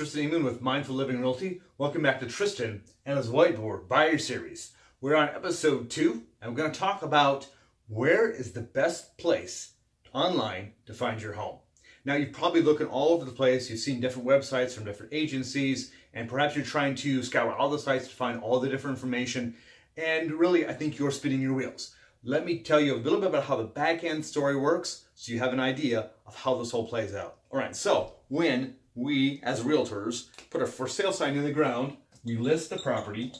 Tristan Emond with Mindful Living Realty. Welcome back to Tristan and his Whiteboard Buyer Series. We're on episode 2 and we're going to talk about where is the best place online to find your home. Now you've probably looked all over the place, you've seen different websites from different agencies, and perhaps you're trying to scour all the sites to find all the different information, and really I think you're spinning your wheels. Let me tell you a little bit about how the back end story works so you have an idea of how this whole plays out. Alright, so when we as realtors put a for sale sign in the ground, we list the property,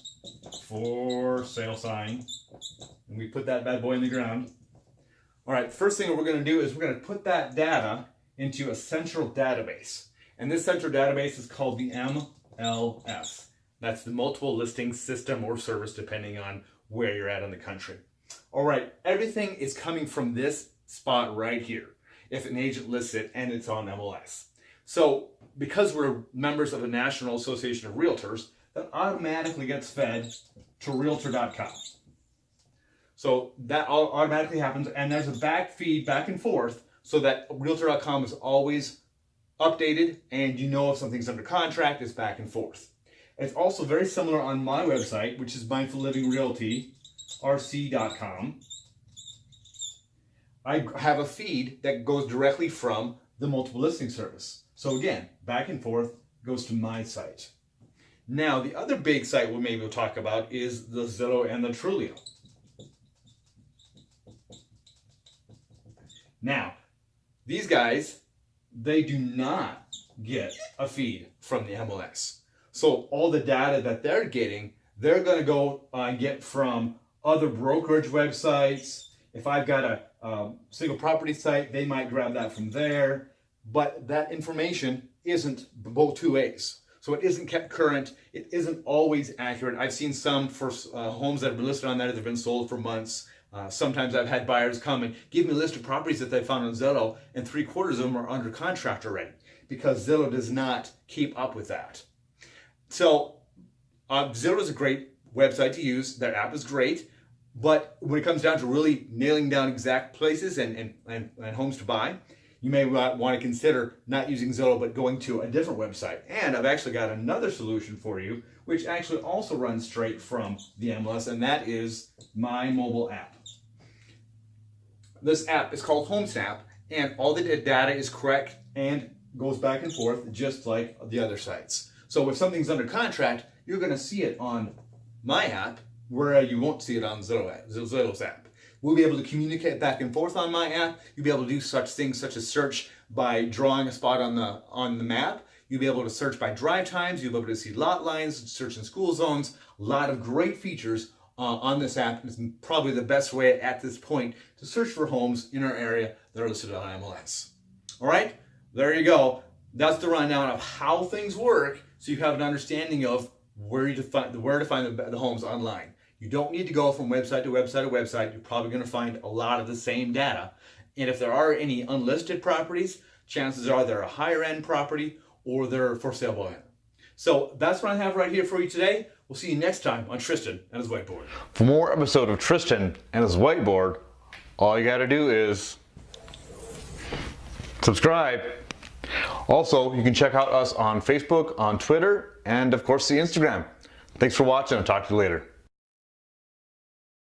for sale sign, and we put that bad boy in the ground. Alright, first thing we're going to do is we're going to put that data into a central database. And this central database is called the MLS. That's the multiple listing system or service depending on where you're at in the country. Alright, everything is coming from this spot right here if an agent lists it and it's on MLS. So because we're members of the National Association of Realtors, that automatically gets fed to Realtor.com. So that automatically happens, and there's a back feed back and forth so that Realtor.com is always updated and you know if something's under contract, it's back and forth. It's also very similar on my website, which is Mindful Living Realty, rc.com. I have a feed that goes directly from the multiple listing service. So again, back and forth goes to my site. Now, the other big site we'll talk about is the Zillow and the Trulia. Now, these guys, they do not get a feed from the MLS. So all the data that they're getting, they're going to go get from other brokerage websites. If I've got a single property site, they might grab that from there. But that information isn't both two ways. So it isn't kept current. It isn't always accurate. I've seen some for homes that have been listed on there that have been sold for months. Sometimes I've had buyers come and give me a list of properties that they found on Zillow, and 3/4 of them are under contract already because Zillow does not keep up with that. So Zillow is a great website to use. Their app is great. But when it comes down to really nailing down exact places and homes to buy, you may want to consider not using Zillow, but going to a different website. And I've actually got another solution for you, which actually also runs straight from the MLS, and that is my mobile app. This app is called HomeSnap, and all the data is correct and goes back and forth just like the other sites. So if something's under contract, you're going to see it on my app, where you won't see it on Zillow's app. We'll be able to communicate back and forth on my app. You'll be able to do such things such as search by drawing a spot on the map. You'll be able to search by drive times. You'll be able to see lot lines, search in school zones. A lot of great features on this app. It's probably the best way at this point to search for homes in our area that are listed on MLS. All right, there you go. That's the rundown of how things work, so you have an understanding of where to find the homes online. You don't need to go from website to website to website. You're probably going to find a lot of the same data. And if there are any unlisted properties, chances are they're a higher end property or they're for sale by owner. So that's what I have right here for you today. We'll see you next time on Tristan and his Whiteboard. For more episode of Tristan and his Whiteboard, all you got to do is subscribe. Also, you can check out us on Facebook, on Twitter, and of course the Instagram. Thanks for watching. I'll talk to you later.